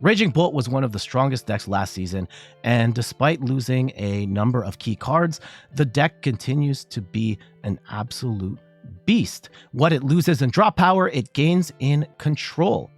Raging Bolt was one of the strongest decks last season, and despite losing a number of key cards, the deck continues to be an absolute beast. What it loses in drop power, it gains in control.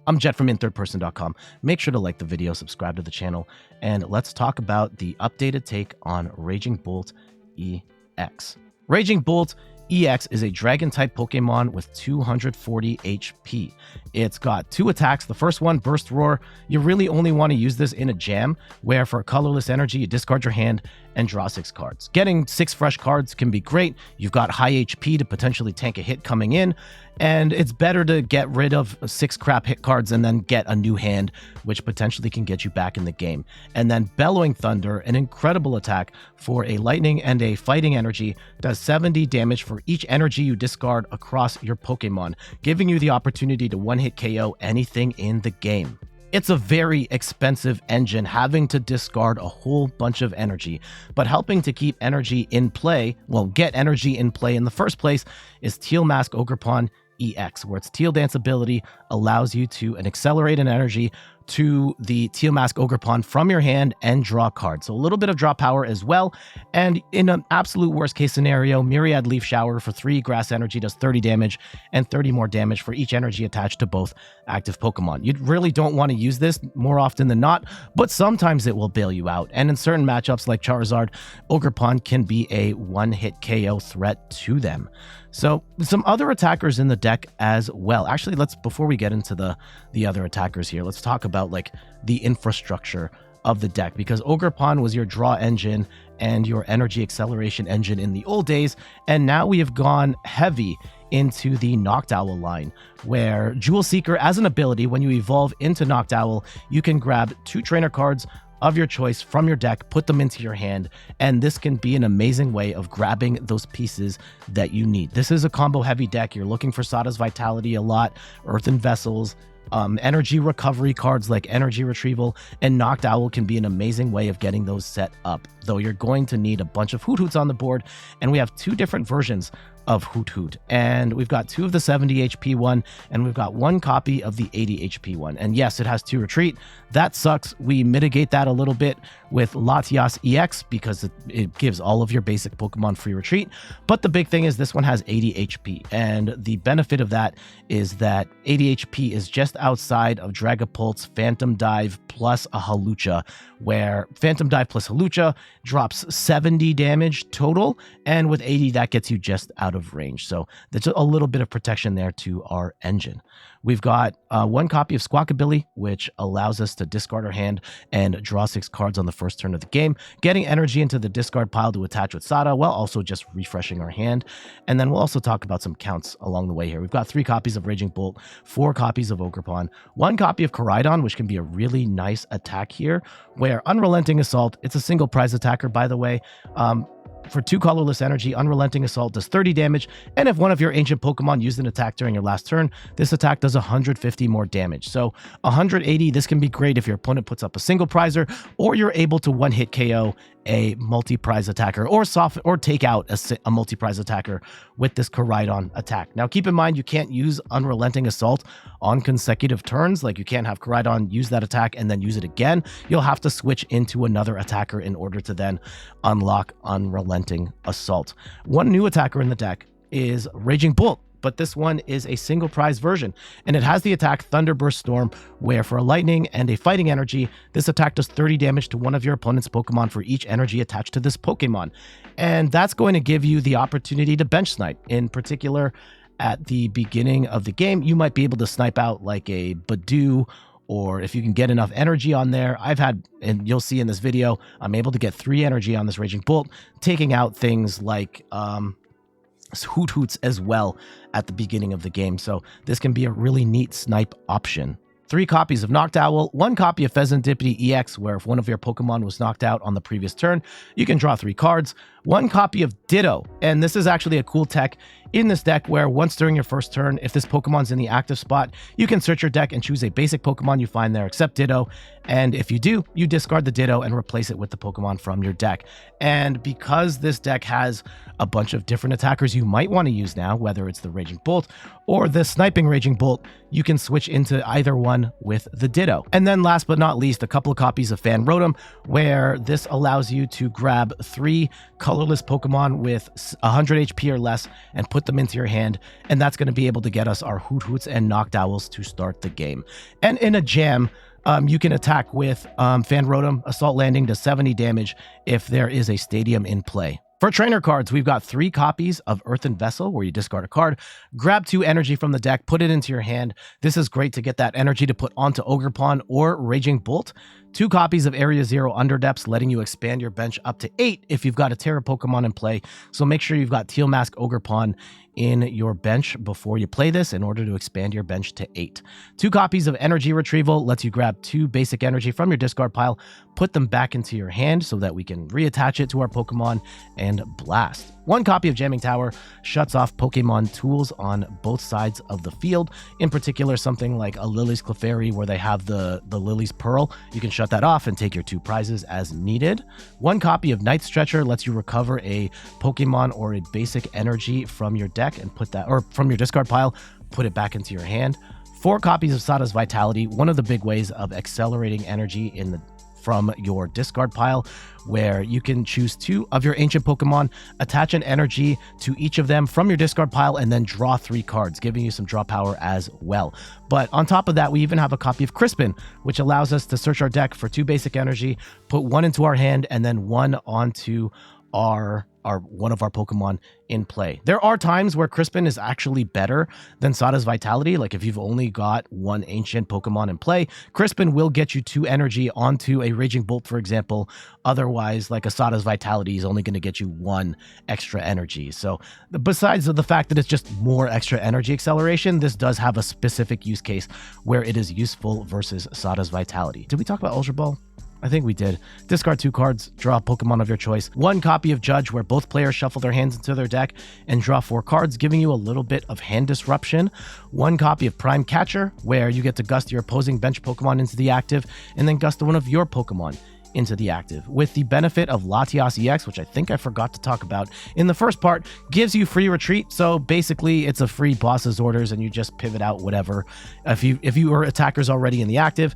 I'm Jet from inthirdperson.com. Make sure to like the video, subscribe to the channel, and let's talk about the updated take on Raging Bolt EX. Raging Bolt EX is a dragon-type Pokemon with 240 HP. It's got 2 attacks. The first one, Burst Roar. You really only want to use this in a jam, where for colorless energy, you discard your hand and draw 6 cards. Getting 6 fresh cards can be great. You've got high HP to potentially tank a hit coming in, and it's better to get rid of 6 crap hit cards and then get a new hand, which potentially can get you back in the game. And then Bellowing Thunder, an incredible attack for a lightning and a fighting energy, does 70 damage for each energy you discard across your Pokemon, giving you the opportunity to one-hit KO anything in the game. It's a very expensive engine, having to discard a whole bunch of energy, but helping to keep energy in play, well, get energy in play in the first place, is Teal Mask Ogerpon EX, where its Teal Dance ability allows you to accelerate an energy to the Teal Mask Ogerpon from your hand and draw cards. So a little bit of draw power as well. And in an absolute worst case scenario, Myriad Leaf Shower for 3 grass energy does 30 damage and 30 more damage for each energy attached to both active Pokemon. You really don't want to use this more often than not, but sometimes it will bail you out. And in certain matchups like Charizard, Ogerpon can be a one-hit KO threat to them. So some other attackers in the deck as well. Actually, before we get into the other attackers here, let's talk about like the infrastructure of the deck, because Ogerpon was your draw engine and your energy acceleration engine in the old days, and now we have gone heavy into the Noctowl line, where Jewel Seeker as an ability, when you evolve into Noctowl, you can grab 2 trainer cards of your choice from your deck, put them into your hand, and this can be an amazing way of grabbing those pieces that you need. This is a combo heavy deck. You're looking for Sada's Vitality a lot, Earthen Vessels, energy recovery cards like Energy Retrieval, and Noctowl can be an amazing way of getting those set up, though you're going to need a bunch of Hoothoots on the board, and we have 2 different versions of Hoothoot, and we've got 2 of the 70 HP one, and we've got 1 copy of the 80 HP one. And yes, it has 2 retreat. That sucks. We mitigate that a little bit with Latias EX because it gives all of your basic Pokemon free retreat. But the big thing is this one has 80 HP, and the benefit of that is that 80 HP is just outside of Dragapult's Phantom Dive plus a Hawlucha, where Phantom Dive plus Hawlucha drops 70 damage total, and with 80 that gets you just out of range. So that's a little bit of protection there to our engine. We've got 1 copy of Squawkabilly, which allows us to discard our hand and draw 6 cards on the first turn of the game, getting energy into the discard pile to attach with Sada, while also just refreshing our hand. And then we'll also talk about some counts along the way here. We've got 3 copies of Raging Bolt, 4 copies of Ogerpon, 1 copy of Koraidon, which can be a really nice attack here, where Unrelenting Assault, it's a single prize attacker, by the way. For 2 colorless energy, Unrelenting Assault does 30 damage, and if one of your ancient Pokemon used an attack during your last turn, this attack does 150 more damage. So 180, this can be great if your opponent puts up a single prizer, or you're able to one-hit KO a multi-prize attacker, or take out a multi-prize attacker with this Koraidon attack. Now keep in mind, you can't use Unrelenting Assault on consecutive turns. Like, you can't have Koraidon use that attack and then use it again. You'll have to switch into another attacker in order to then unlock Unrelenting Assault. 1 new attacker in the deck is Raging Bolt, but this one is a single prize version, and it has the attack Thunderburst Storm, where for a lightning and a fighting energy, this attack does 30 damage to one of your opponent's Pokemon for each energy attached to this Pokemon. And that's going to give you the opportunity to bench snipe. In particular, at the beginning of the game, you might be able to snipe out like a Badoo, or if you can get enough energy on there. I've had, and you'll see in this video, I'm able to get 3 energy on this Raging Bolt, taking out things like Hootoots as well at the beginning of the game. So this can be a really neat snipe option. 3 copies of Noctowl, 1 copy of Fezandipiti EX, where if one of your Pokemon was knocked out on the previous turn, you can draw 3 cards. 1 copy of Ditto, and this is actually a cool tech in this deck where once during your first turn, if this Pokemon's in the active spot, you can search your deck and choose a basic Pokemon you find there except Ditto, and if you do, you discard the Ditto and replace it with the Pokemon from your deck. And because this deck has a bunch of different attackers you might want to use now, whether it's the Raging Bolt or the Sniping Raging Bolt, you can switch into either one with the Ditto. And then last but not least, a couple of copies of Fan Rotom, where this allows you to grab 3 colorless Pokemon with 100 HP or less and put them into your hand, and that's going to be able to get us our Hoothoots and Noctowls to start the game. And in a jam, you can attack with Fan Rotom. Assault Landing does 70 damage if there is a stadium in play. For trainer cards, we've got 3 copies of Earthen Vessel, where you discard a card, grab 2 energy from the deck, put it into your hand. This is great to get that energy to put onto Ogerpon or Raging Bolt. 2 copies of Area 0 Underdepths, letting you expand your bench up to 8 if you've got a Terra Pokemon in play. So make sure you've got Teal Mask Ogerpon in your bench before you play this in order to expand your bench to 8. 2 copies of Energy Retrieval lets you grab 2 basic energy from your discard pile, put them back into your hand so that we can reattach it to our Pokemon and blast. 1 copy of Jamming Tower shuts off Pokemon tools on both sides of the field. In particular, something like a Lily's Clefairy where they have the Lily's Pearl. You can shut that off and take your 2 prizes as needed. 1 copy of Night Stretcher lets you recover a Pokemon or a basic energy from your deck and put that, or from your discard pile, put it back into your hand. 4 copies of Sada's Vitality, one of the big ways of accelerating energy from your discard pile, where you can choose 2 of your ancient Pokemon, attach an energy to each of them from your discard pile, and then draw 3 cards, giving you some draw power as well. But on top of that, we even have a copy of Crispin, which allows us to search our deck for 2 basic energy, put 1 into our hand, and then 1 onto one of our Pokemon in play. There are times where Crispin is actually better than Sada's Vitality. Like if you've only got 1 ancient Pokemon in play, Crispin will get you 2 energy onto a Raging Bolt, for example. Otherwise, like a Sada's Vitality is only going to get you 1 extra energy. So besides the fact that it's just more extra energy acceleration, this does have a specific use case where it is useful versus Sada's Vitality. Did we talk about Ultra Ball? I think we did. Discard 2 cards, draw a Pokemon of your choice. 1 copy of Judge, where both players shuffle their hands into their deck and draw 4 cards, giving you a little bit of hand disruption. 1 copy of Prime Catcher, where you get to gust your opposing bench Pokemon into the active, and then gust one of your Pokemon into the active, with the benefit of Latias EX, which I think I forgot to talk about in the first part, gives you free retreat. So basically it's a free boss's orders and you just pivot out whatever. If you are attackers already in the active,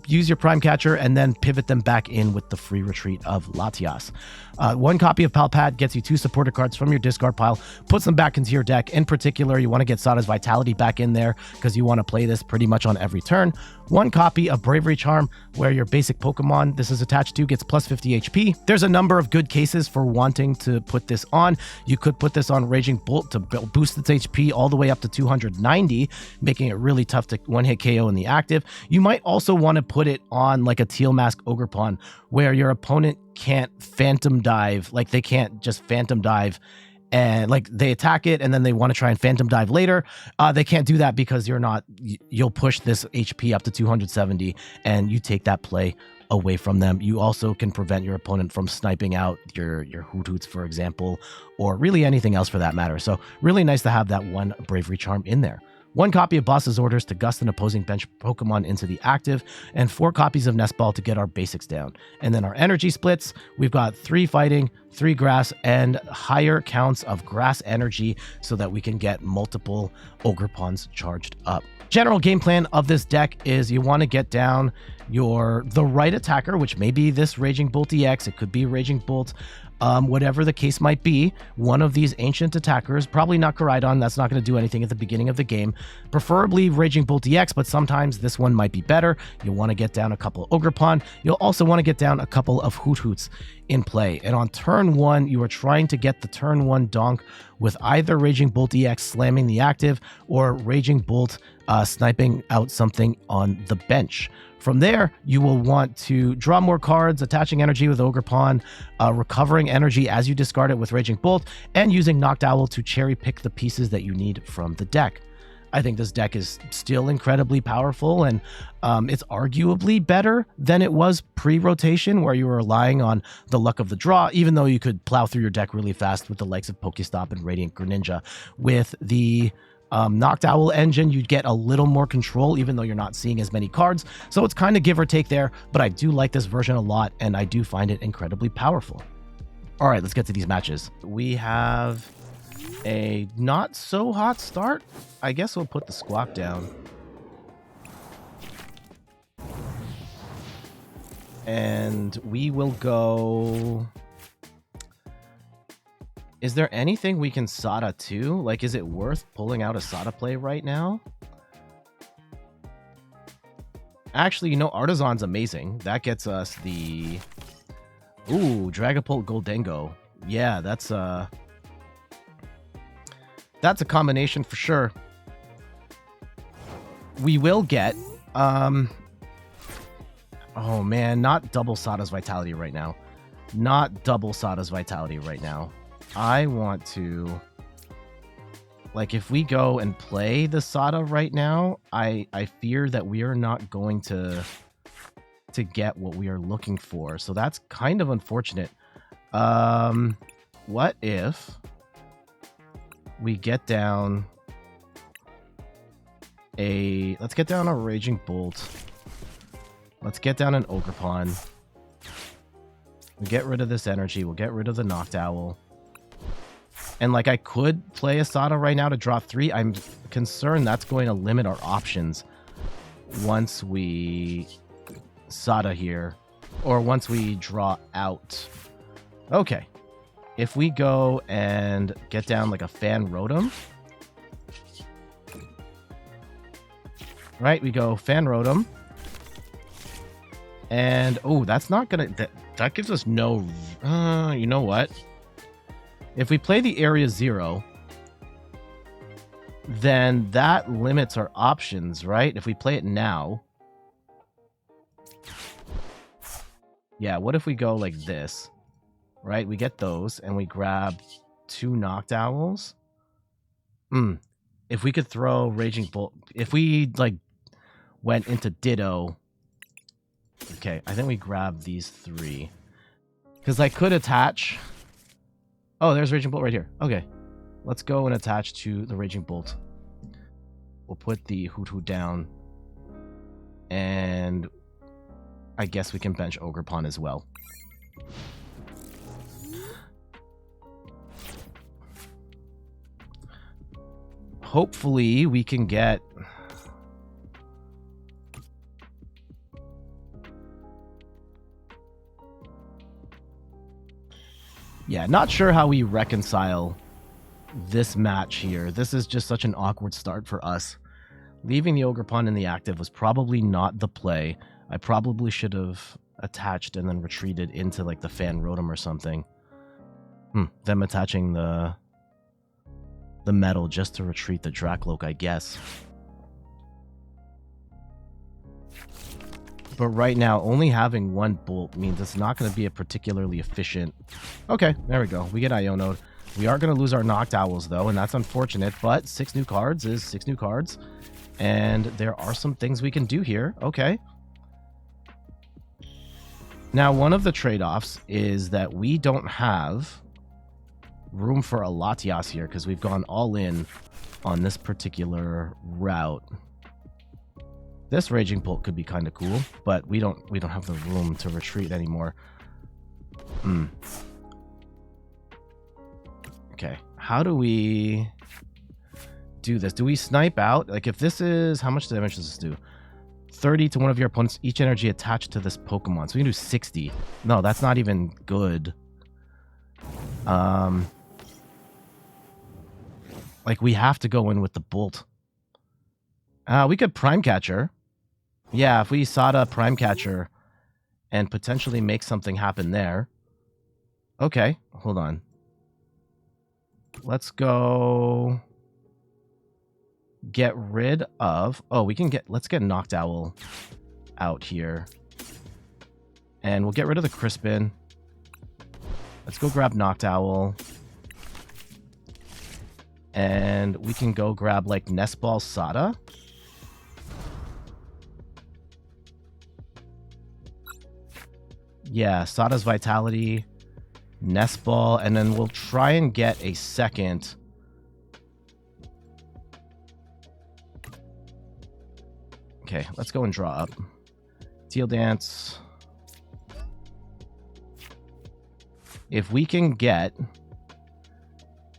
use your Prime Catcher and then pivot them back in with the free retreat of Latias. 1 copy of Pal Pad gets you 2 supporter cards from your discard pile, puts them back into your deck. In particular, you want to get Sada's Vitality back in there because you want to play this pretty much on every turn. 1 copy of Bravery Charm, where your basic Pokemon this is attached to gets plus 50 HP. There's a number of good cases for wanting to put this on. You could put this on Raging Bolt to boost its HP all the way up to 290, making it really tough to one-hit KO in the active. You might also want to put it on like a Teal Mask Ogerpon, where your opponent can't Phantom Dive, like they can't just Phantom Dive and like they attack it and then they want to try and Phantom Dive later. They can't do that because you'll push this HP up to 270 and you take that play away from them. You also can prevent your opponent from sniping out your Hootoots, for example, or really anything else for that matter. So really nice to have that 1 Bravery Charm in there. 1 copy of Boss's Orders to gust an opposing bench Pokemon into the active, and 4 copies of Nest Ball to get our basics down. And then our energy splits, we've got 3 fighting, 3 grass, and higher counts of grass energy so that we can get multiple Ogerpons charged up. General game plan of this deck is you want to get down the right attacker, which may be this Raging Bolt EX, it could be Raging Bolt, whatever the case might be, one of these ancient attackers, probably not Koraidon, that's not going to do anything at the beginning of the game, preferably Raging Bolt EX, but sometimes this one might be better. You'll want to get down a couple of Ogerpon. You'll also want to get down a couple of Hootoots in play. And on turn 1, you are trying to get the turn 1 donk with either Raging Bolt EX slamming the active or Raging Bolt sniping out something on the bench. From there, you will want to draw more cards, attaching energy with Ogerpon, recovering energy as you discard it with Raging Bolt, and using Noctowl to cherry pick the pieces that you need from the deck. I think this deck is still incredibly powerful, and it's arguably better than it was pre-rotation, where you were relying on the luck of the draw, even though you could plow through your deck really fast with the likes of Pokestop and Radiant Greninja. With the Noctowl engine, you'd get a little more control, even though you're not seeing as many cards. So it's kind of give or take there, but I do like this version a lot, and I do find it incredibly powerful. All right, let's get to these matches. We have a not so hot start. I guess we'll put the Squawk down. And we will go... Is there anything we can Sada to? Like, is it worth pulling out a Sada play right now? Actually, you know, Artisan's amazing. That gets us the... Ooh, Dragapult Goldengo. Yeah, that's a combination for sure. We will get... Oh, man, not double Sada's Vitality right now. Not double Sada's Vitality right now. I want to, like, if we go and play the Sada right now, I fear that we are not going to get what we are looking for. So that's kind of unfortunate. What if we get down let's get down a Raging Bolt. Let's get down an Ogerpon. We'll get rid of this energy. We'll get rid of the Noctowl. And, like, I could play a Sada right now to draw 3. I'm concerned that's going to limit our options once we Sada here. Or once we draw out. Okay. If we go and get down, like, a Fan Rotom. Right, we go Fan Rotom. And, oh, that's not going to... That gives us no... you know what? If we play the Area 0, then that limits our options, right? If we play it now. Yeah, what if we go like this? Right? We get those, and we grab 2 Noctowls. If we could throw Raging Bolt... If we, like, went into Ditto... Okay, I think we grab these 3. Because I could attach... Oh, there's Raging Bolt right here. Okay. Let's go and attach to the Raging Bolt. We'll put the Hoothoot down. And I guess we can bench Ogerpon as well. Hopefully we can get... Yeah, not sure how we reconcile this match here. This is just such an awkward start for us. Leaving the Ogerpon in the active was probably not the play. I probably should have attached and then retreated into, like, the Fan Rotom or something. Them attaching the metal just to retreat the Dracloak, I guess. But right now, only having 1 Bolt means it's not going to be a particularly efficient... Okay, there we go. We get Ionode. We are going to lose our Noctowls, though, and that's unfortunate. But 6 new cards is 6 new cards. And there are some things we can do here. Okay. Now, one of the trade-offs is that we don't have room for a Latias here, because we've gone all in on this particular route. This Raging Bolt could be kind of cool, but we don't have the room to retreat anymore. Okay, how do we do this? Do we snipe out? Like, if this is... How much damage does this do? 30 to one of your opponents, each energy attached to this Pokemon. So we can do 60. No, that's not even good. Like, we have to go in with the Bolt. We could Prime Catcher. Yeah, if we Sada Prime Catcher and potentially make something happen there. Okay, hold on. Let's go get rid of... Oh, we can get... Let's get Noctowl out here. And we'll get rid of the Crispin. Let's go grab Noctowl. And we can go grab like Nest Ball Sada. Yeah, Sada's Vitality, Nest Ball, and then we'll try and get a second. Okay, let's go and draw up. Teal Dance. If we can get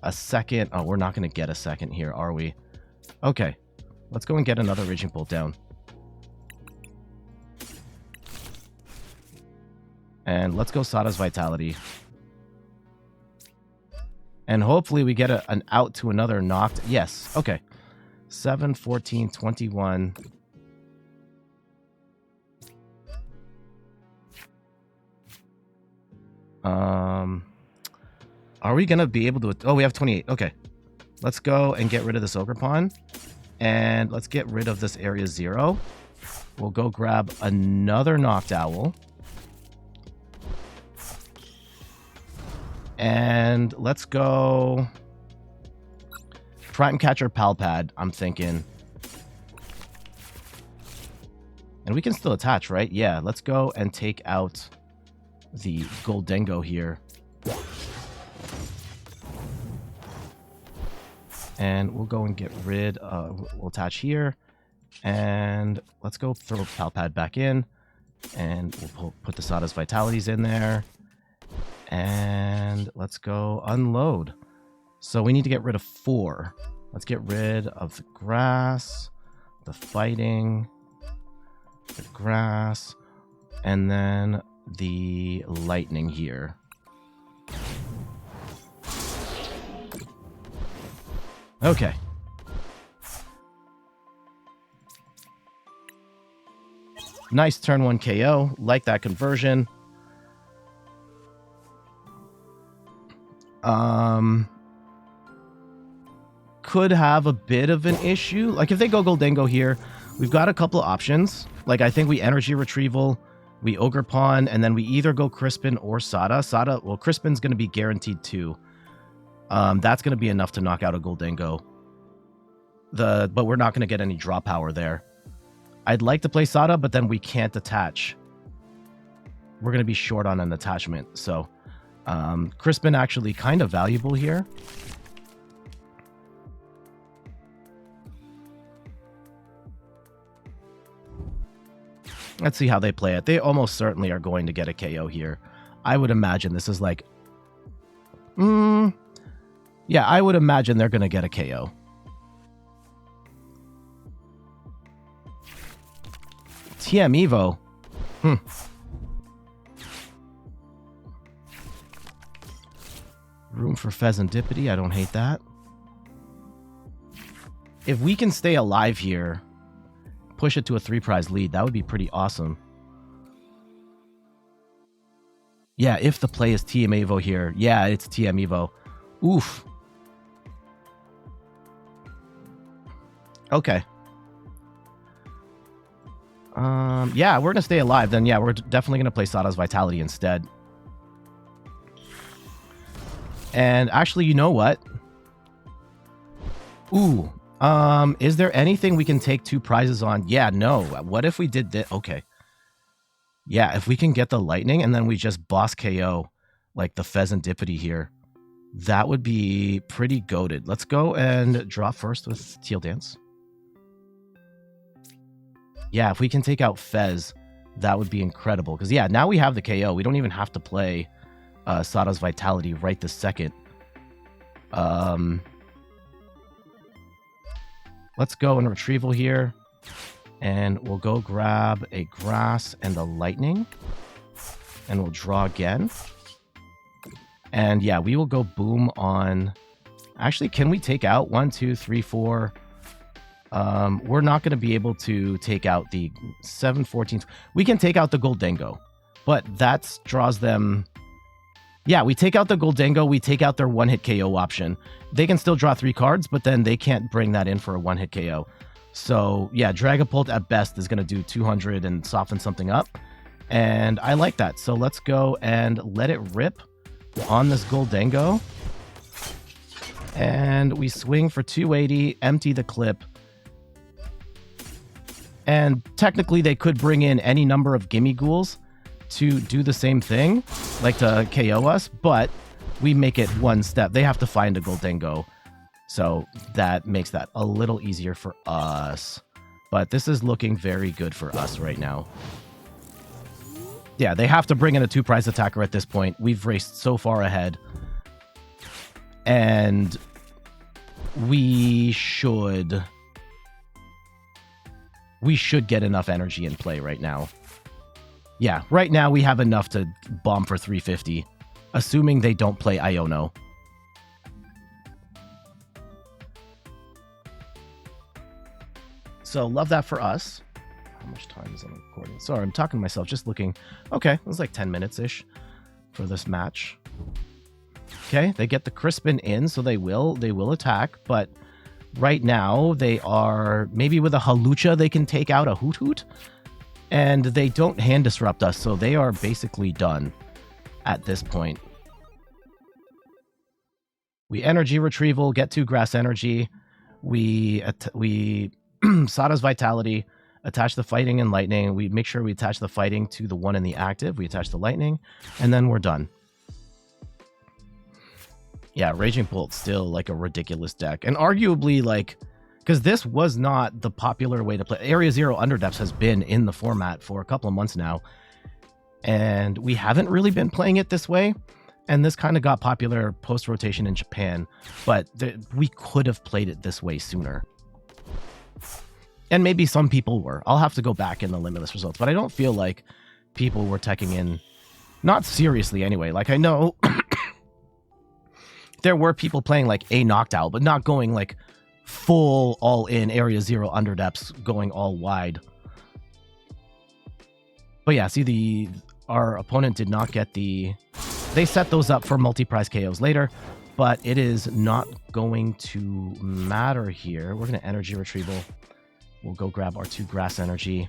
a second... Oh, we're not going to get a second here, are we? Okay, let's go and get another Raging Bolt down. And let's go Sada's Vitality. And hopefully we get an out to another knocked. Yes, okay. 7, 14, 21... Are we gonna be able to... Oh, we have 28. Okay. Let's go and get rid of this Ogerpon. And let's get rid of this area 0. We'll go grab another Noctowl. And let's go... Prime Catcher PAL pad, I'm thinking. And we can still attach, right? Yeah, let's go and take out the Goldengo here. And we'll go and get rid of... We'll attach here. And let's go throw PAL pad back in. And we'll put the Sada's Vitalities in there. And let's go unload. So we need to get rid of 4. Let's get rid of the grass, the fighting, the grass, and then the lightning here. Okay. Nice turn 1 KO. Like that conversion. Could have a bit of an issue. Like if they go Goldengo here, we've got a couple of options. Like I think we Energy Retrieval, we Ogerpon, and then we either go Crispin or Sada. Sada, well, Crispin's going to be guaranteed 2. That's going to be enough to knock out a Goldengo. But we're not going to get any draw power there. I'd like to play Sada, but then we can't attach. We're going to be short on an attachment. So Crispin actually kind of valuable here. Let's see how they play it. They almost certainly are going to get a KO here. I would imagine this is like... yeah, I would imagine they're going to get a KO. TM Evo. Room for Fezandipiti. I don't hate that. If we can stay alive here, push it to a 3-prize lead, that would be pretty awesome. Yeah, if the play is TM Evo here. Yeah, it's TM Evo. Oof. Okay. Yeah, we're going to stay alive. Then, yeah, we're definitely going to play Sada's Vitality instead. And actually, you know what? Ooh. Is there anything we can take 2 prizes on? Yeah, no. What if we did this? Okay. Yeah, if we can get the lightning and then we just boss KO like the Fezandipiti here, that would be pretty goated. Let's go and draw first with Teal Dance. Yeah, if we can take out Fez, that would be incredible. Because, yeah, now we have the KO. We don't even have to play Sada's Vitality right this second. Let's go and Retrieval here. And we'll go grab a Grass and a Lightning. And we'll draw again. And, yeah, we will go Boom on... Actually, can we take out 1, 2, 3, 4... we're not going to be able to take out the 7, 14. We can take out the Goldengo, but that draws them. Yeah, we take out the Goldengo. We take out their 1-hit KO option. They can still draw 3 cards, but then they can't bring that in for a 1-hit KO. So yeah, Dragapult at best is going to do 200 and soften something up. And I like that. So let's go and let it rip on this Goldengo. And we swing for 280, empty the clip. And technically they could bring in any number of gimme ghouls to do the same thing, like to KO us, but we make it one step. They have to find a Goldengo. So that makes that a little easier for us. But this is looking very good for us right now. Yeah, they have to bring in a 2-prize attacker at this point. We've raced so far ahead. And we should get enough energy in play right now. Yeah, right now we have enough to bomb for 350, assuming they don't play Iono. So love that for us. How much time is on recording? Sorry, I'm talking to myself, just looking. Okay, it was like 10 minutes-ish for this match. Okay, they get the Crispin in, so they will attack, but right now they are, maybe with a Halucha they can take out a Hoothoot, and they don't hand disrupt us, so they are basically done at this point. We energy retrieval, get 2 grass energy, we Sada's Vitality, attach the fighting and lightning. We make sure we attach the fighting to the one in the active. We attach the lightning, and then we're done. Yeah, Raging Bolt still like a ridiculous deck. And arguably, like, because this was not the popular way to play. Area Zero Underdepths has been in the format for a couple of months now. And we haven't really been playing it this way. And this kind of got popular post-rotation in Japan. But we could have played it this way sooner. And maybe some people were. I'll have to go back in the limitless results. But I don't feel like people were teching in, not seriously anyway. Like, I know there were people playing like a Noctowl, but not going like full all-in Area Zero Underdepths, going all wide. But yeah, see, our opponent did not get the... They set those up for multi-prize KOs later, but it is not going to matter here. We're going to energy retrieval. We'll go grab our 2 grass energy.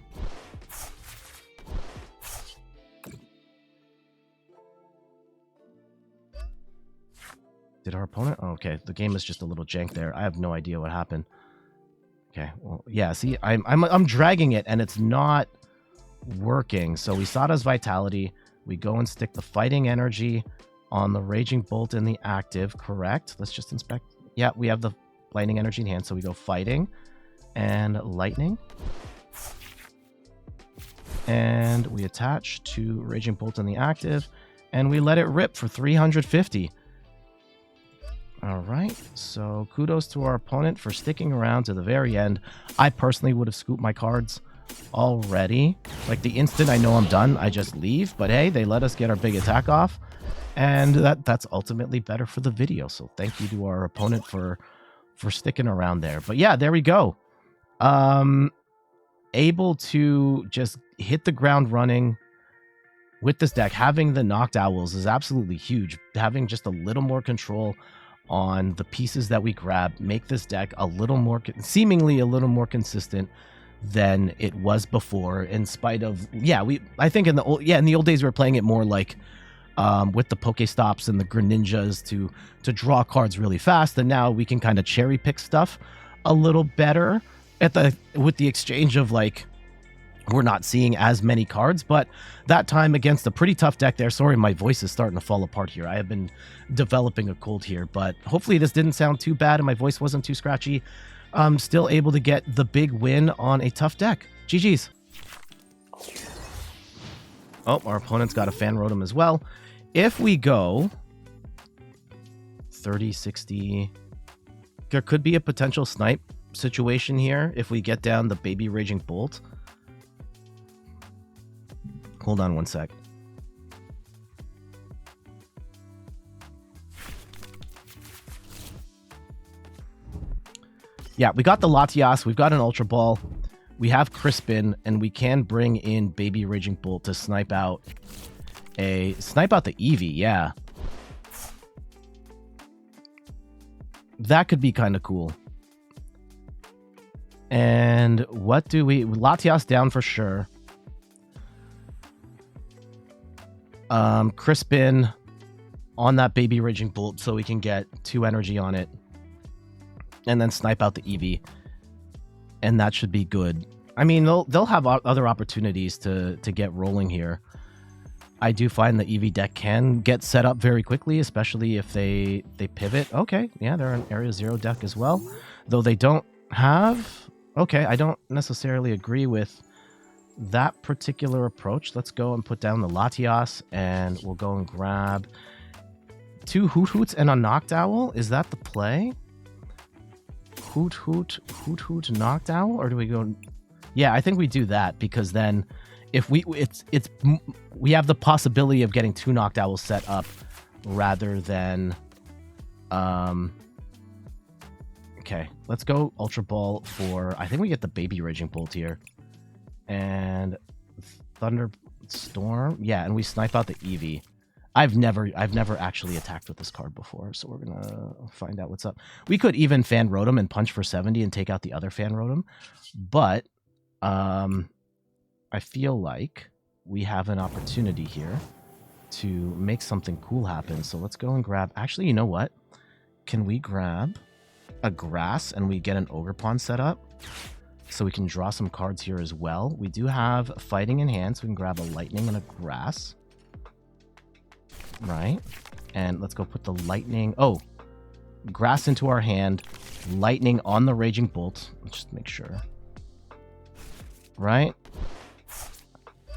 Did our opponent? Oh, okay, the game is just a little jank there. I have no idea what happened. Okay, well, yeah, see, I'm dragging it, and it's not working. So we Sada's Vitality. We go and stick the fighting energy on the Raging Bolt in the active, correct? Let's just inspect. Yeah, we have the lightning energy in hand, so we go fighting and lightning. And we attach to Raging Bolt in the active, and we let it rip for 350. All right, so kudos to our opponent for sticking around to the very end. I personally would have scooped my cards already. Like, the instant I know I'm done, I just leave. But hey, they let us get our big attack off, and that's ultimately better for the video. So thank you to our opponent for sticking around there. But yeah, there we go. Able to just hit the ground running with this deck. Having the Noctowls is absolutely huge. Having just a little more control on the pieces that we grab make this deck a little more, seemingly a little more consistent than it was before, in spite of, yeah, I think in the old days we were playing it more like with the Pokestops and the Greninjas to draw cards really fast, and now we can kind of cherry pick stuff a little better with the exchange of, like, we're not seeing as many cards. But that time against a pretty tough deck there, sorry, my voice is starting to fall apart here. I have been developing a cold here, but hopefully this didn't sound too bad and my voice wasn't too scratchy. I'm still able to get the big win on a tough deck. GG's. Oh, our opponent's got a Fan Rotom as well. If we go 30, 60, there could be a potential snipe situation here if we get down the baby Raging Bolt. Hold on one sec. Yeah, we got the Latias, we've got an Ultra Ball, we have Crispin, and we can bring in baby Raging Bolt to snipe out the Eevee, yeah. That could be kind of cool. And what do we... Latias down for sure. Crispin on that baby Raging Bolt so we can get 2 energy on it. and then snipe out the Eevee, and that should be good. I mean, they'll have other opportunities to get rolling here. I do find the Eevee deck can get set up very quickly, especially if they pivot. Okay, yeah, they're an Area 0 deck as well, though they don't have... Okay, I don't necessarily agree with that particular approach. Let's go and put down the Latias, and we'll go and grab 2 Hoothoots and a Noctowl. Is that the play? Hoothoot Noctowl, or do we go... Yeah, I think we do that, because then if we have the possibility of getting 2 Noctowls set up rather than okay, let's go Ultra Ball for... I think we get the baby Raging Bolt here. And Thunderstorm. Yeah, and we snipe out the Eevee. I've never actually attacked with this card before, so we're gonna find out what's up. We could even Fan Rotom and punch for 70 and take out the other Fan Rotom, but I feel like we have an opportunity here to make something cool happen. So let's go and grab... Actually, you know what? Can we grab a Grass and we get an Ogerpon set up? So we can draw some cards here as well. We do have Fighting in hand, so we can grab a Lightning and a Grass. Right? And let's go put the Lightning... Oh! Grass into our hand. Lightning on the Raging Bolt. Let's just make sure. Right?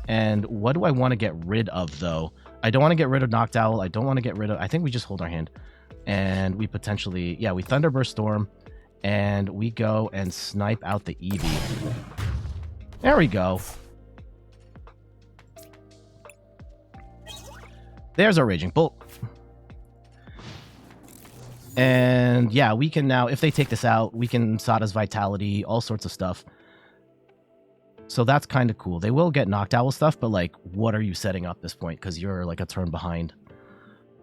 And what do I want to get rid of, though? I don't want to get rid of Noctowl. I don't want to get rid of... I think we just hold our hand. And we potentially... Yeah, we Thunderburst Storm. And we go and snipe out the Eevee. There we go. There's our Raging Bolt. And yeah, we can now... If they take this out, we can Sada's Vitality, all sorts of stuff. So that's kind of cool. They will get Noctowl stuff, but like, what are you setting up at this point? Because you're like a turn behind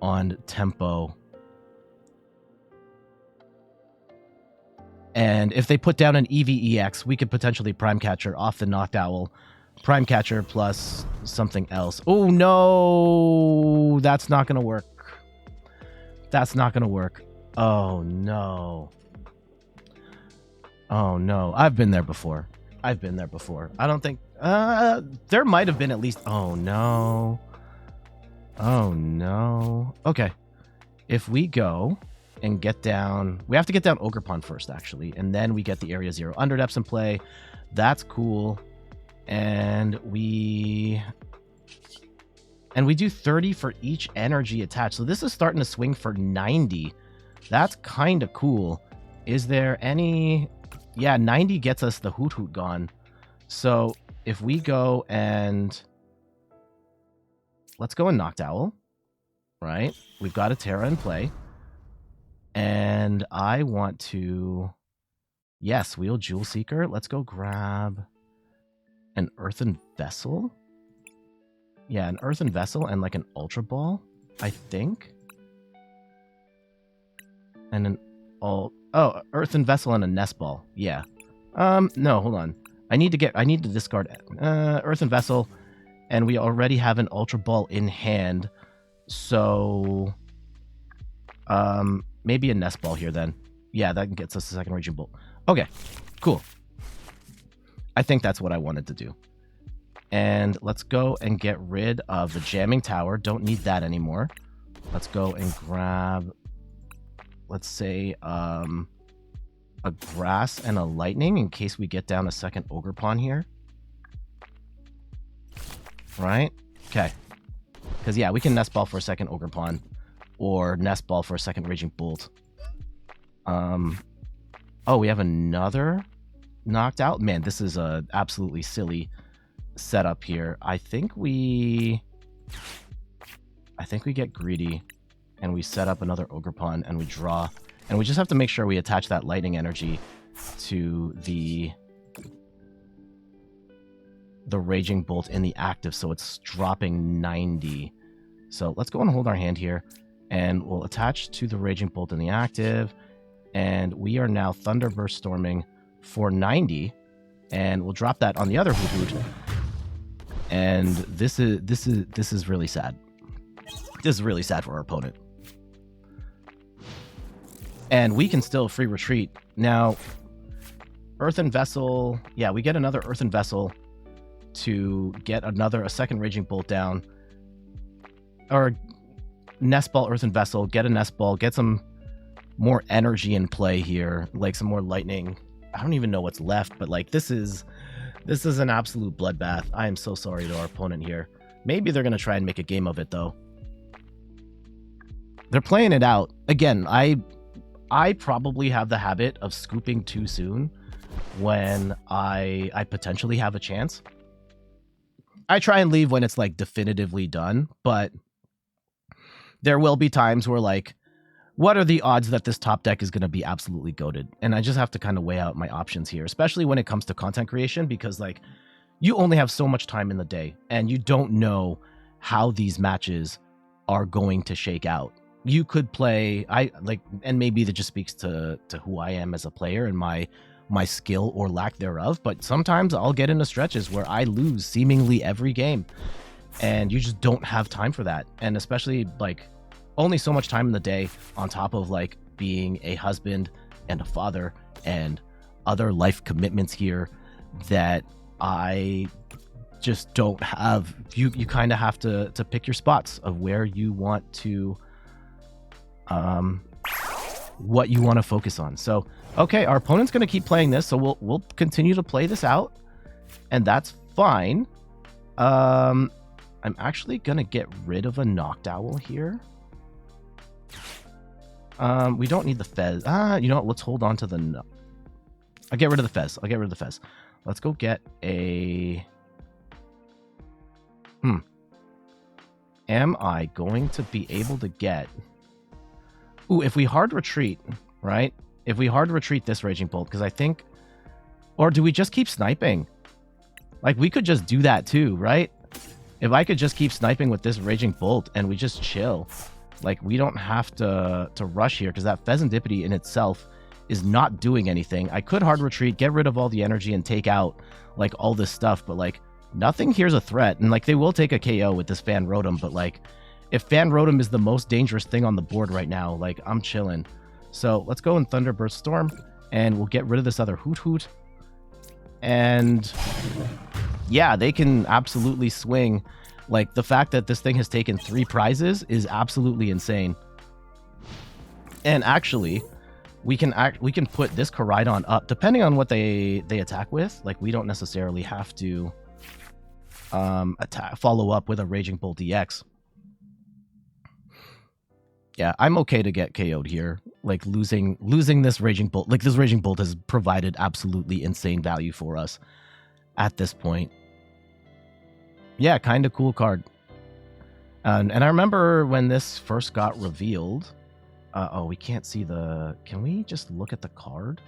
on tempo. And if they put down an EVEX, we could potentially Prime Catcher off the Noctowl. Prime Catcher plus something else. Oh no! That's not going to work. That's not going to work. Oh no. Oh no. I've been there before. I've been there before. I don't think... there might have been at least... Oh, no. Oh, no. Okay. If we go and get down... We have to get down Ogerpon first, actually. And then we get the Area 0 Underdepths in play. That's cool. And we do 30 for each energy attached. So this is starting to swing for 90. That's kind of cool. Is there any... Yeah, 90 gets us the Hoothoot gone. So if we go and... Let's go and Noctowl. Right? We've got a Terra in play. And I want to... Yes, Wheel Jewel Seeker. Let's go grab an Earthen Vessel. Yeah, an Earthen Vessel and like an Ultra Ball, I think. And an... Oh, Earthen Vessel and a Nest Ball. Yeah. No, hold on. I need to discard Earthen Vessel, and we already have an Ultra Ball in hand. So maybe a Nest Ball here then. Yeah, that gets us a second Raging Bolt. Okay, cool. I think that's what I wanted to do. And let's go and get rid of the Jamming Tower. Don't need that anymore. Let's go and grab... Let's say a Grass and a Lightning in case we get down a second Ogerpon here. Right? Okay. Because, yeah, we can Nest Ball for a second Ogerpon or Nest Ball for a second Raging Bolt. Oh, we have another knocked out? Man, this is a absolutely silly setup here. I think we get greedy. And we set up another Ogerpon, and we draw. And we just have to make sure we attach that Lightning Energy to the Raging Bolt in the active, so it's dropping 90. So let's go and hold our hand here, and we'll attach to the Raging Bolt in the active, and we are now Thunderburst Storming for 90, and we'll drop that on the other Hoothoot. And this is really sad. This is really sad for our opponent. And we can still free retreat. Now, Earthen Vessel, yeah, we get another Earthen Vessel to get a second Raging Bolt down. Or Nest Ball, Earthen Vessel, get a Nest Ball, get some more energy in play here, like some more lightning. I don't even know what's left, but like this is an absolute bloodbath. I am so sorry to our opponent here. Maybe they're gonna try and make a game of it though. They're playing it out. Again, I probably have the habit of scooping too soon when I potentially have a chance. I try and leave when it's like definitively done, but there will be times where like, what are the odds that this top deck is going to be absolutely goated? And I just have to kind of weigh out my options here, especially when it comes to content creation, because like you only have so much time in the day and you don't know how these matches are going to shake out. You could play, and maybe that just speaks to who I am as a player and my skill or lack thereof, but sometimes I'll get into stretches where I lose seemingly every game and you just don't have time for that. And especially like only so much time in the day on top of like being a husband and a father and other life commitments here that I just don't have. You kind of have to pick your spots of where you want to what you want to focus on. So okay, our opponent's going to keep playing this, so we'll continue to play this out, and that's fine. I'm actually going to get rid of a Noctowl here. We don't need the Fez. You know what? Let's hold on to the... I'll get rid of the Fez. Let's go get a... Am I going to be able to get... Ooh, if we hard retreat, right? If we hard retreat this Raging Bolt, because I think... Or do we just keep sniping? Like, we could just do that too, right? If I could just keep sniping with this Raging Bolt and we just chill. Like, we don't have to rush here, because that Fezandipiti in itself is not doing anything. I could hard retreat, get rid of all the energy, and take out, like, all this stuff, but, like, nothing here's a threat. And, like, they will take a KO with this Fan Rotom, but, like, if Fan Rotom is the most dangerous thing on the board right now, like, I'm chilling. So let's go in Thunderburst Storm, and we'll get rid of this other Hoothoot. And yeah, they can absolutely swing. Like, the fact that this thing has taken 3 prizes is absolutely insane. And actually, we can put this Koraidon up, depending on what they attack with. Like, we don't necessarily have to follow up with a Raging Bolt EX. Yeah, I'm okay to get KO'd here. Like, losing this Raging Bolt. Like, this Raging Bolt has provided absolutely insane value for us at this point. Yeah, kind of cool card. And I remember when this first got revealed. Oh, we can't see the... Can we just look at the card?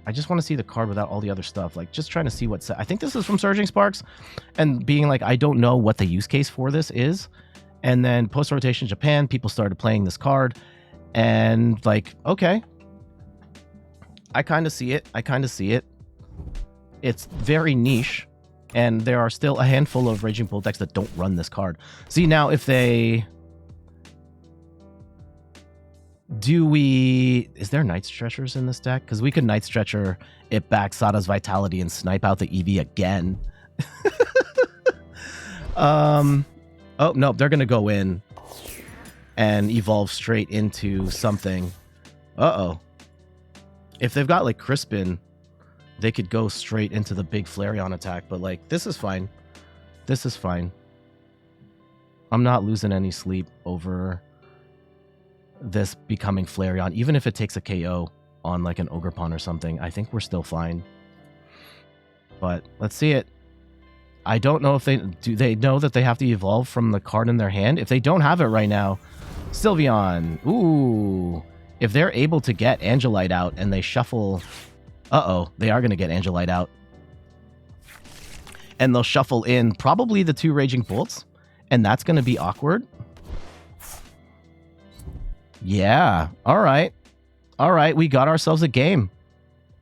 I just want to see the card without all the other stuff. Like, just trying to see what's... I think this is from Surging Sparks. And being like, I don't know what the use case for this is. And then post-rotation Japan, people started playing this card. And, like, okay. I kind of see it. It's very niche. And there are still a handful of Raging Bolt decks that don't run this card. See, now, if they... Is there Night Stretchers in this deck? Because we could Night Stretcher it back Sada's Vitality and snipe out the EV again. Oh, no, they're going to go in and evolve straight into something. Uh-oh. If they've got, like, Crispin, they could go straight into the big Flareon attack. But, like, this is fine. I'm not losing any sleep over this becoming Flareon. Even if it takes a KO on, like, an Ogerpon or something, I think we're still fine. But let's see it. I don't know if they know that they have to evolve from the card in their hand. If they don't have it right now, Sylveon. Ooh. If they're able to get Angelite out and they shuffle... Uh-oh, they are going to get Angelite out. And they'll shuffle in probably the 2 Raging Bolts. And that's going to be awkward. Yeah. All right. We got ourselves a game.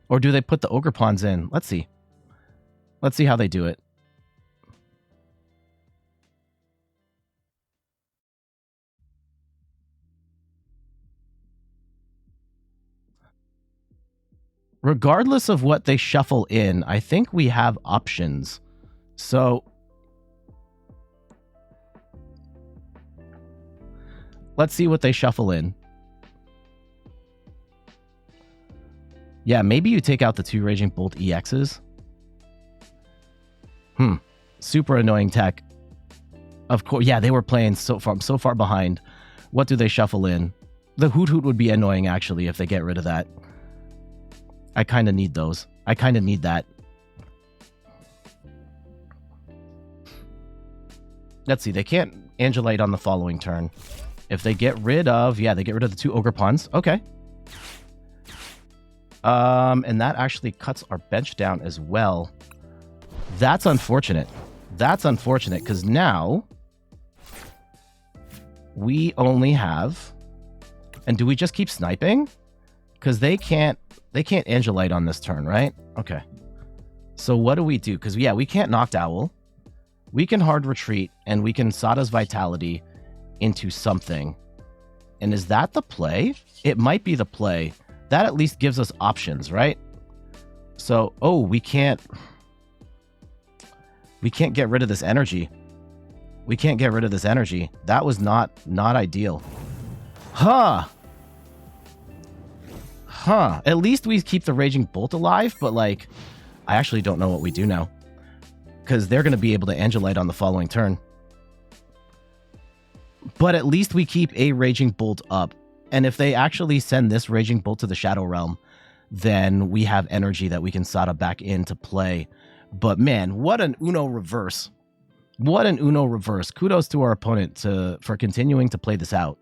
Or do they put the Ogerpons in? Let's see. Let's see how they do it. regardless of what they shuffle in, I think we have options. So let's see what they shuffle in. Yeah, maybe you take out the 2 Raging Bolt EXs. Super annoying tech. Of course, yeah, they were playing so far behind. What do they shuffle in? The Hoothoot would be annoying, actually, if they get rid of that. I kind of need those. I kind of need that. Let's see, they can't Angelite on the following turn. If they get rid of... Yeah, they get rid of the 2 Ogerpons. Okay. And that actually cuts our bench down as well. That's unfortunate. That's unfortunate, because now we only have... And do we just keep sniping? Because they can't Angelite on this turn, right? Okay. So what do we do? Because, yeah, we can't Noctowl. We can hard retreat, and we can Sada's Vitality into something. And is that the play? It might be the play. That at least gives us options, right? So, oh, we can't get rid of this energy. We can't get rid of this energy. That was not ideal. Huh. At least we keep the Raging Bolt alive, but, like, I actually don't know what we do now. Because they're going to be able to Angelite on the following turn. But at least we keep a Raging Bolt up. And if they actually send this Raging Bolt to the Shadow Realm, then we have energy that we can Sada back into play. But man, what an Uno reverse. What an Uno reverse. Kudos to our opponent for continuing to play this out.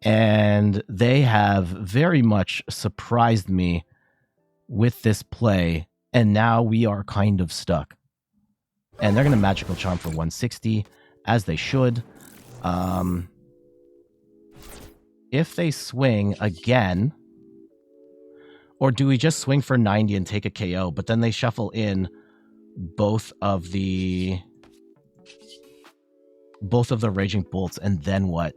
And they have very much surprised me with this play. And now we are kind of stuck. And they're going to Magical Charm for 160, as they should. If they swing again, or do we just swing for 90 and take a KO, but then they shuffle in both of the Raging Bolts, and then what?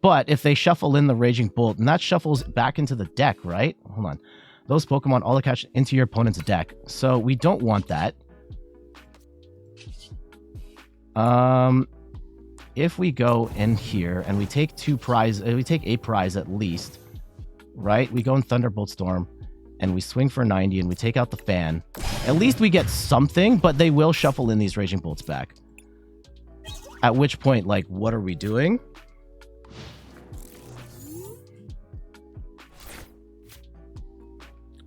But if they shuffle in the Raging Bolt, and that shuffles back into the deck, right? Hold on. Those Pokemon all attach into your opponent's deck. So we don't want that. If we go in here and we take a prize at least, right? We go in Thunderbolt Storm and we swing for 90 and we take out the fan. At least we get something, but they will shuffle in these Raging Bolts back. At which point, like, what are we doing?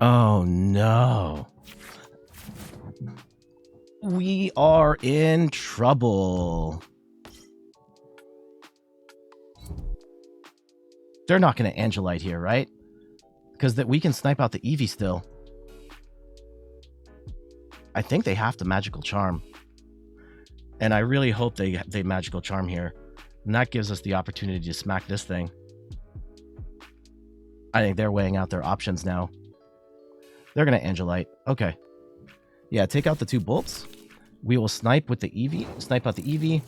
Oh, no. We are in trouble. They're not going to Angelite here, right? Because we can snipe out the Eevee still. I think they have to Magical Charm. And I really hope they Magical Charm here. And that gives us the opportunity to smack this thing. I think they're weighing out their options now. They're going to Angelite. Okay. Yeah, take out the 2 bolts. We will snipe with the Eevee. Snipe out the Eevee.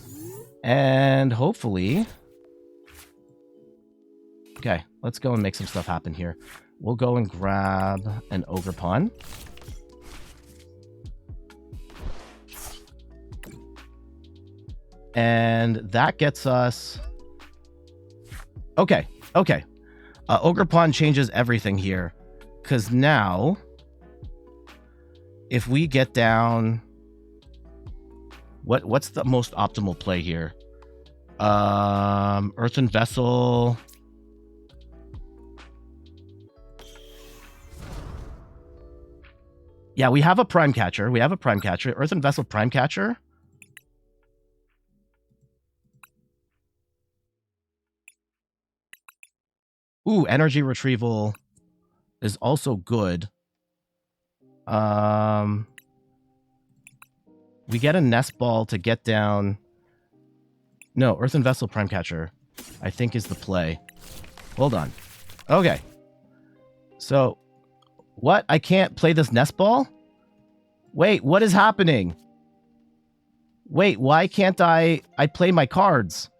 And hopefully... Okay, let's go and make some stuff happen here. We'll go and grab an Ogerpon. And that gets us... Okay. Ogerpon changes everything here. Because now... If we get down... What's the most optimal play here? Earthen Vessel... Yeah, we have a Prime Catcher. Earthen Vessel Prime Catcher. Ooh, Energy Retrieval is also good. We get a Nest Ball to get down... No, Earthen Vessel Prime Catcher, I think, is the play. Hold on. Okay. So... What? I can't play this Nest Ball? Wait, what is happening? Wait, why can't I play my cards?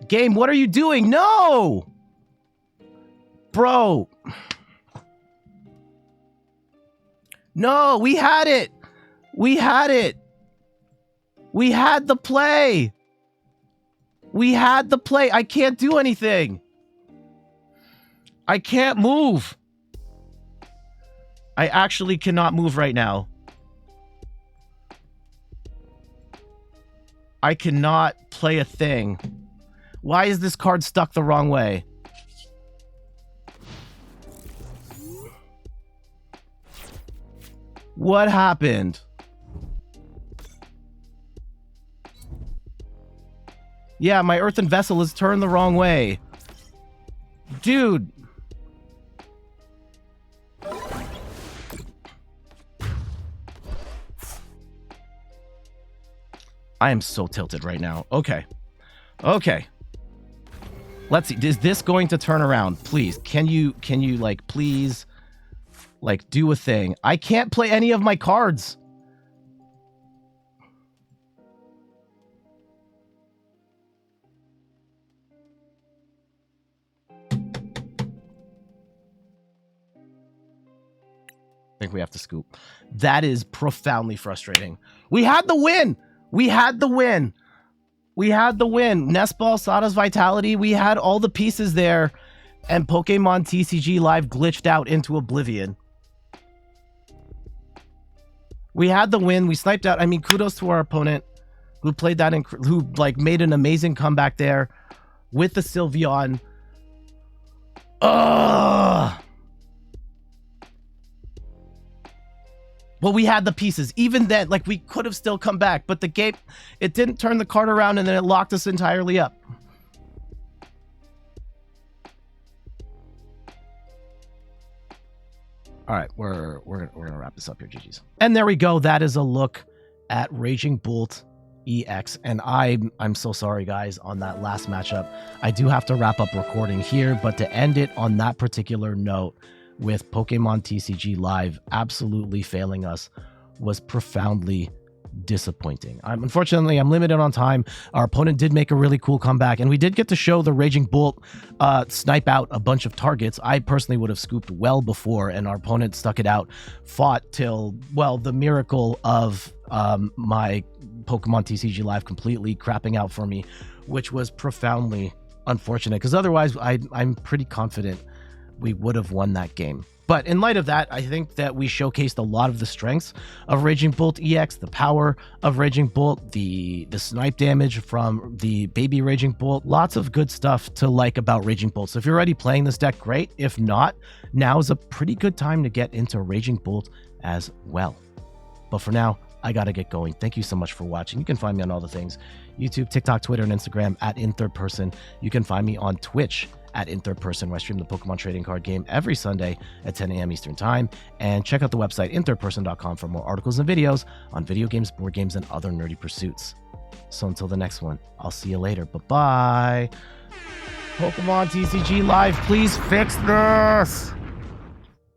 Game, what are you doing? No! Bro. No, we had it. We had it. We had the play. We had the play. I can't do anything. I can't move. I actually cannot move right now. I cannot play a thing. Why is this card stuck the wrong way? What happened? Yeah, my Earthen Vessel is turned the wrong way. Dude. I am so tilted right now. Okay. Okay. Let's see. Is this going to turn around? Please. Can you like, please, like, do a thing? I can't play any of my cards. I think we have to scoop. That is profoundly frustrating. We had the win. We had the win. We had the win. Nest Ball, Sada's Vitality. We had all the pieces there. And Pokemon TCG Live glitched out into oblivion. We had the win. We sniped out. I mean, kudos to our opponent who played that, who like made an amazing comeback there with the Sylveon. Ugh. Well, we had the pieces. Even then, like, we could have still come back, but the game, it didn't turn the card around, and then it locked us entirely up. All right, we're gonna wrap this up here, GG's. And there we go. That is a look at Raging Bolt EX, and I'm so sorry, guys, on that last matchup. I do have to wrap up recording here, but to end it on that particular note, with Pokemon TCG Live absolutely failing us, was profoundly disappointing. Unfortunately, I'm limited on time. Our opponent did make a really cool comeback, and we did get to show the Raging Bolt snipe out a bunch of targets. I personally would have scooped well before, and our opponent stuck it out, fought till, well, the miracle of my Pokemon TCG Live completely crapping out for me, which was profoundly unfortunate, because otherwise I'm pretty confident we would have won that game. But in light of that, I think that we showcased a lot of the strengths of Raging Bolt EX, the power of Raging Bolt, the snipe damage from the baby Raging Bolt. Lots of good stuff to like about Raging Bolt. So if you're already playing this deck, great. If not, now is a pretty good time to get into Raging Bolt as well. But for now, I gotta get going. Thank you so much for watching. You can find me on all the things: YouTube, TikTok, Twitter, and Instagram at @InThirdPerson. You can find me on Twitch at @InThirdPerson, where I stream the Pokemon trading card game every Sunday at 10 a.m. Eastern Time. And check out the website inthirdperson.com for more articles and videos on video games, board games, and other nerdy pursuits. So until the next one, I'll see you later. Bye-bye. Pokemon TCG Live, please fix this.